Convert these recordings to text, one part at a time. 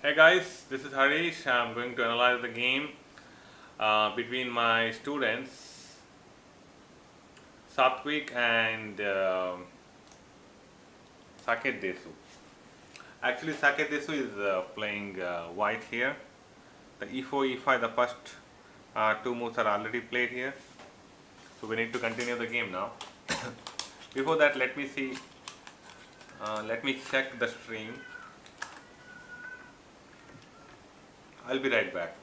Hey guys, this is Harish. I'm going to analyze the game between my students Satvik and Saket Desu. Actually, Saket Desu is playing white here. The e4, e5, the first two moves are already played here. So we need to continue the game now. Before that, let me check the stream. I'll be right back.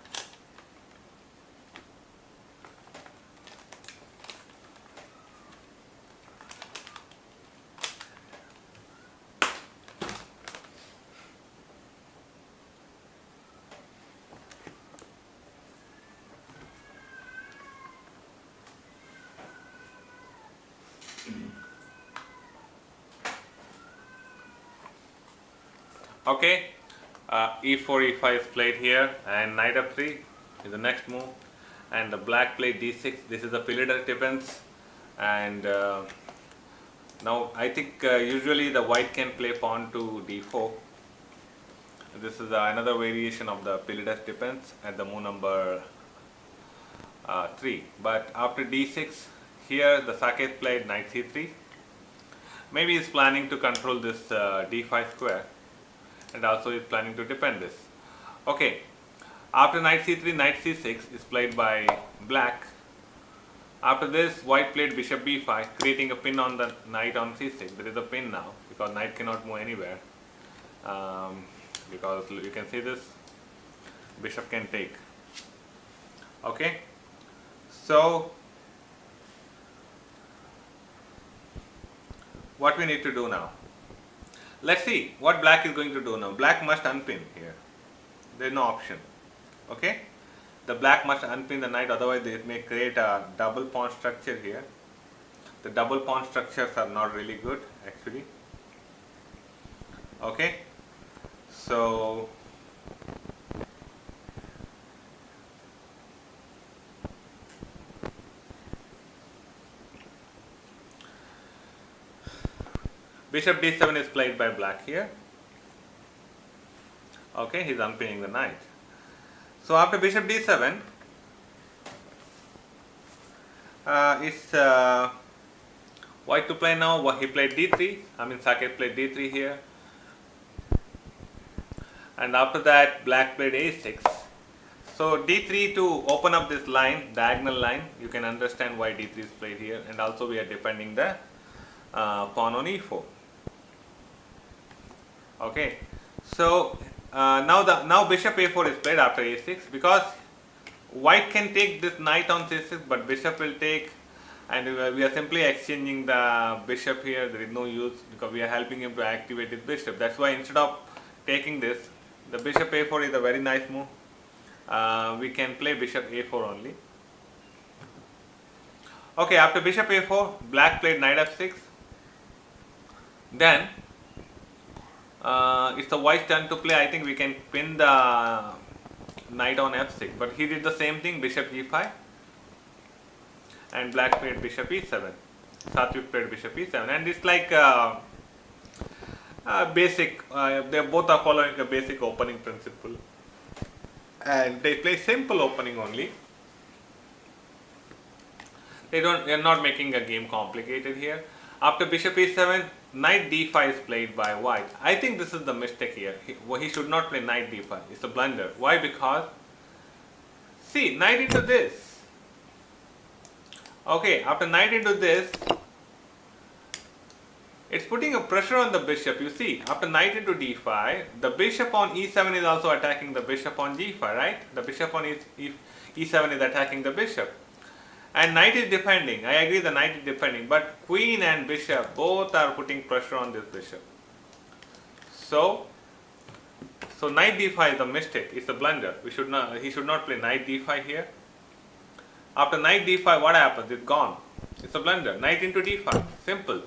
Okay, e4, e5 is played here, and knight f3 is the next move, and the black played d6. This is the Philidas defense, and now I think usually the white can play pawn to d4. This is another variation of the Philidas defense at the move number 3. But after d6, here the Saket played knight c3. Maybe he's planning to control this d5 square, and also is planning to defend this. Okay, after knight c3, knight c6 is played by black. After this, white played bishop b5, creating a pin on the knight on c6. There is a pin now because knight cannot move anywhere. Because you can see this, bishop can take. Okay, so what we need to do now? Let's see what black is going to do now. Black must unpin here. There is no option. Okay, the black must unpin the knight, otherwise it may create a double pawn structure here. The double pawn structures are not really good actually. Okay, so bishop d7 is played by black here. Okay, he's unpinning the knight. So after bishop d7, it's white to play now. He played d3. Saket played d3 here, and after that black played a6. So d3 to open up this line, diagonal line. You can understand why d3 is played here, and also we are defending the pawn on e4. Okay, so now bishop a4 is played after a6 because white can take this knight on c6, but bishop will take, and we are simply exchanging the bishop here. There is no use because we are helping him to activate his bishop. That's why instead of taking this, the bishop a4 is a very nice move. We can play bishop a4 only. Okay, after bishop a4, black played knight f6. Then it's the white's turn to play. I think we can pin the knight on f6, but he did the same thing, bishop g5, and black played bishop e7. Satvik played bishop e7, and it's like basic. They both are following a basic opening principle, and they play simple opening only. They are not making a game complicated here. After bishop e7, knight d5 is played by white. I think this is the mistake here. He should not play knight d5. It's a blunder. Why? Because see, knight into this. Okay, after knight into this, it's putting a pressure on the bishop. You see, after knight into d5, the bishop on e7 is also attacking the bishop on g5, right? The bishop on e7 is attacking the bishop. And knight is defending. I agree the knight is defending, but queen and bishop both are putting pressure on this bishop. So knight d5 is a mistake. It's a blunder. He should not play knight d5 here. After knight d5, what happens? It's gone. It's a blunder. Knight into d5. Simple.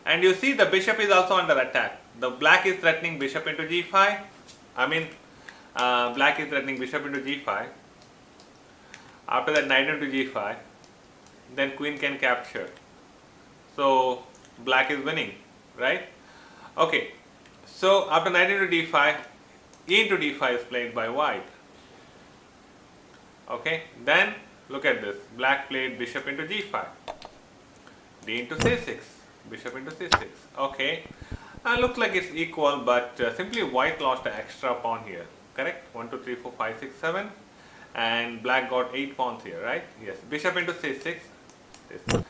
And you see the bishop is also under attack. The black is threatening bishop into g5. Black is threatening bishop into g5. After that, knight into g5. Then queen can capture. So black is winning, right? Okay, so after knight into d5, E into d5 is played by white. Okay, then look at this. Black played bishop into g5. D into c6. Bishop into c6. Okay, looks like it's equal, but simply white lost an extra pawn here. Correct? 1, 2, 3, 4, 5, 6, 7. And black got 8 pawns here, right? Yes. Bishop into c6. This.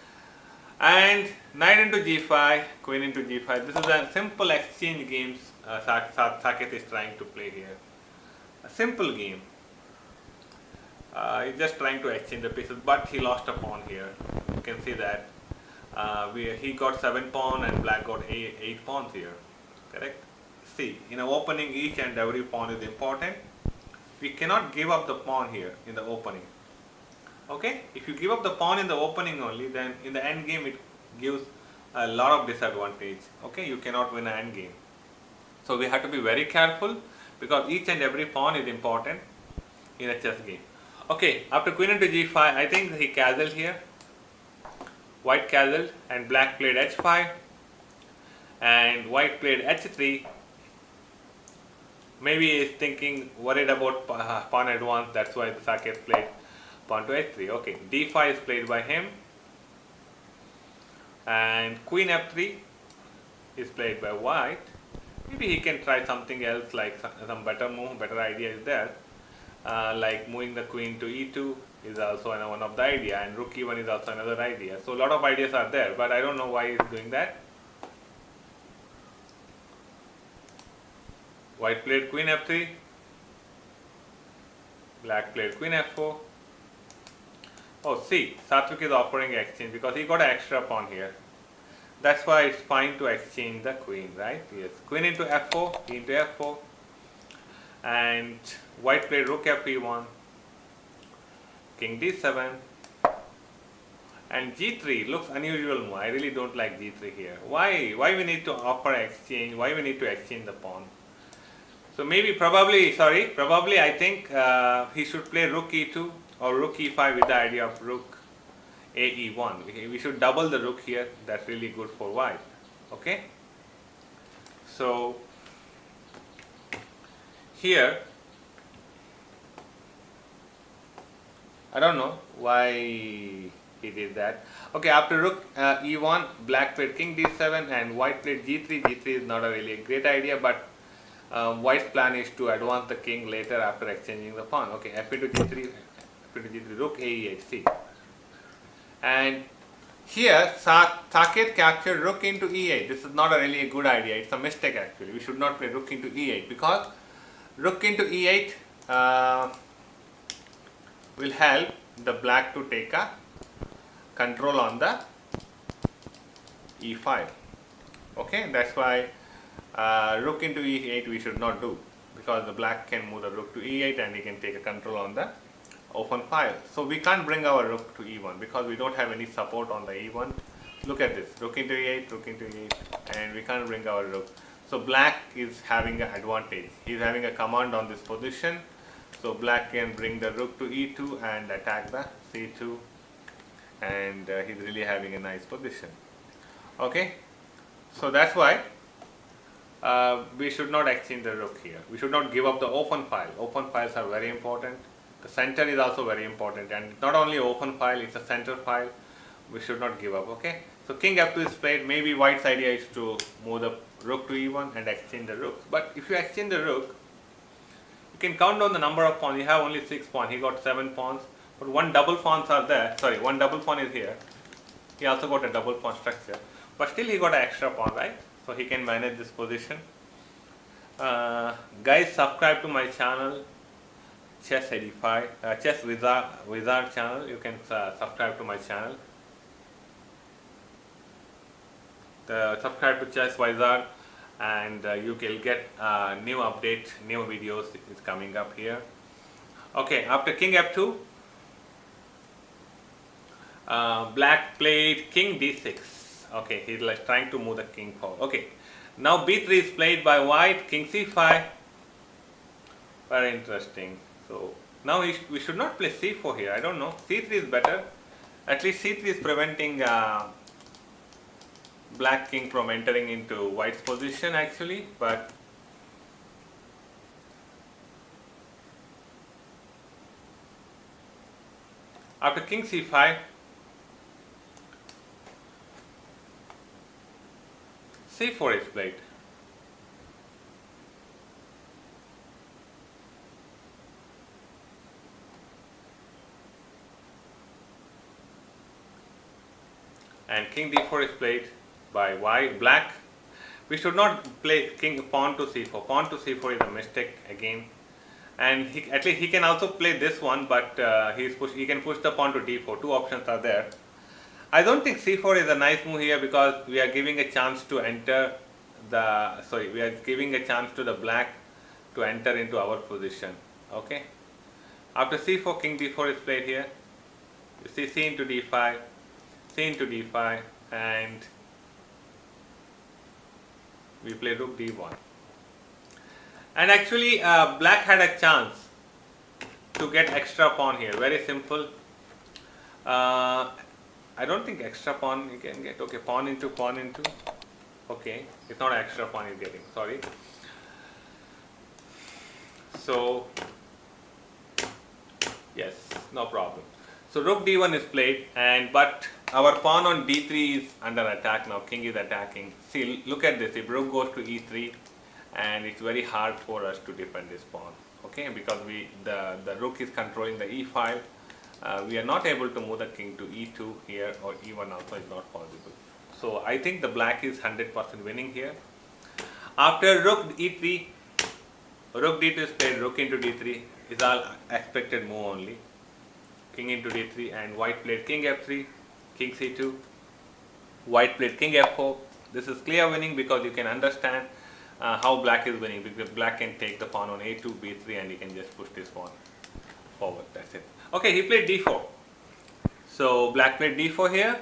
And knight into g5, queen into g5. This is a simple exchange games Saket is trying to play here. A simple game. He's just trying to exchange the pieces, but he lost a pawn here. You can see that. He got 7 pawn and black got 8 pawns here. Correct? See, in an opening, each and every pawn is important. We cannot give up the pawn here in the opening. Okay, if you give up the pawn in the opening only, then in the end game it gives a lot of disadvantage. Okay, you cannot win an end game. So we have to be very careful, because each and every pawn is important in a chess game. Okay, after queen into g5, I think he castled here. White castled and black played h5 and white played h3. Maybe he is thinking, worried about pawn advance, that's why Saket played pawn to h3. Okay, d5 is played by him and queen f3 is played by white. Maybe he can try something else, like some better move, better idea is there, like moving the queen to e2 is also one of the idea, and rook e1 is also another idea. So a lot of ideas are there, but I don't know why he's doing that. White played queen f3, black played queen f4. Oh, see, Satvik is offering exchange because he got an extra pawn here. That's why it's fine to exchange the queen, right? Yes, queen into f4, e into f4, and white played rook f1, king d7, and g3 looks unusual move. I really don't like g3 here. Why we need to offer exchange? Why we need to exchange the pawn? So probably I think he should play rook e2 or rook e5 with the idea of rook ae1. We should double the rook here. That's really good for white. Okay. So here, I don't know why he did that. Okay, after rook e1, black played king d7 and white played g3. G3 is not a really great idea, but white's plan is to advance the king later after exchanging the pawn. Okay, f into g3, rook ae8, see. And here Saket captured rook into e8. This is not a really good idea. It's a mistake actually. We should not play rook into e8, because rook into e8 will help the black to take a control on the e5. Okay, that's why rook into e8 we should not do, because the black can move the rook to e8 and he can take a control on the open file. So we can't bring our rook to e1 because we don't have any support on the e1. Look at this, rook into e8, and we can't bring our rook. So black is having an advantage. He's having a command on this position. So black can bring the rook to e2 and attack the c2, and he's really having a nice position. Okay, so that's why we should not exchange the rook here. We should not give up the open file. Open files are very important. The center is also very important, and not only open file, it's a center file. We should not give up. Okay, so king f2 is played. Maybe white's idea is to move the rook to e1 and exchange the rooks. But if you exchange the rook, you can count down the number of pawns. You have only 6 pawns. He got 7 pawns, but one double pawns are there. Sorry, one double pawn is here. He also got a double pawn structure, but still he got an extra pawn, right? So he can manage this position. Guys, subscribe to my channel, Chess Wizard channel. You can subscribe to my channel. Subscribe to Chess Wizard, and you will get new updates, new videos is coming up here. Okay, after king f2, black played king d6. Okay, he's like trying to move the king forward. Okay, now b3 is played by white, king c5. Very interesting. So now we should not play c4 here. I don't know. c3 is better. At least c3 is preventing black king from entering into white's position actually. But After king c5, c4 is played. And king d4 is played by black. We should not play pawn to c4. Pawn to c4 is a mistake again. And at least he can also play this one, but he can push the pawn to d4. Two options are there. I don't think c4 is a nice move here because we are giving a chance to enter we are giving a chance to the black to enter into our position. Okay. After c4, king d4 is played here. You see c into d5, c into d5, and we play rook d1. And actually black had a chance to get extra pawn here. Very simple. I don't think extra pawn you can get. Okay, pawn into. Okay, it's not extra pawn you're getting. Sorry. So yes, no problem. So rook d1 is played, but our pawn on d3 is under attack now. King is attacking. See, look at this. If rook goes to e3, and it's very hard for us to defend this pawn. Okay, because the rook is controlling the e file. We are not able to move the king to e2 here, or e1 also is not possible. So I think the black is 100% winning here. After rook e3, rook d2 is played, rook into d3 is all expected move only. King into d3, and white played king f3, king c2, white played king f4. This is clear winning because you can understand how black is winning, because black can take the pawn on a2, b3, and he can just push this pawn forward. That's it. Okay, he played d4. So black played d4 here.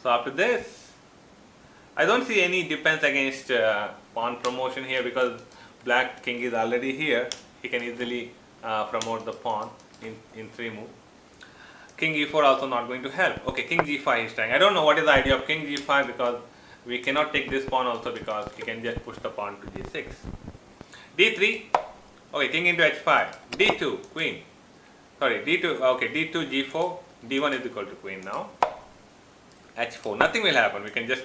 So after this, I don't see any defense against pawn promotion here because black king is already here. He can easily promote the pawn in 3 move. King e4 also not going to help. Okay, king g5 is trying. I don't know what is the idea of king g5 because we cannot take this pawn also because he can just push the pawn to g6. d3. Okay, king into h5. d2, queen. Sorry, d2. Okay, d2, g4. d1 is equal to queen now. h4. Nothing will happen. We can just keep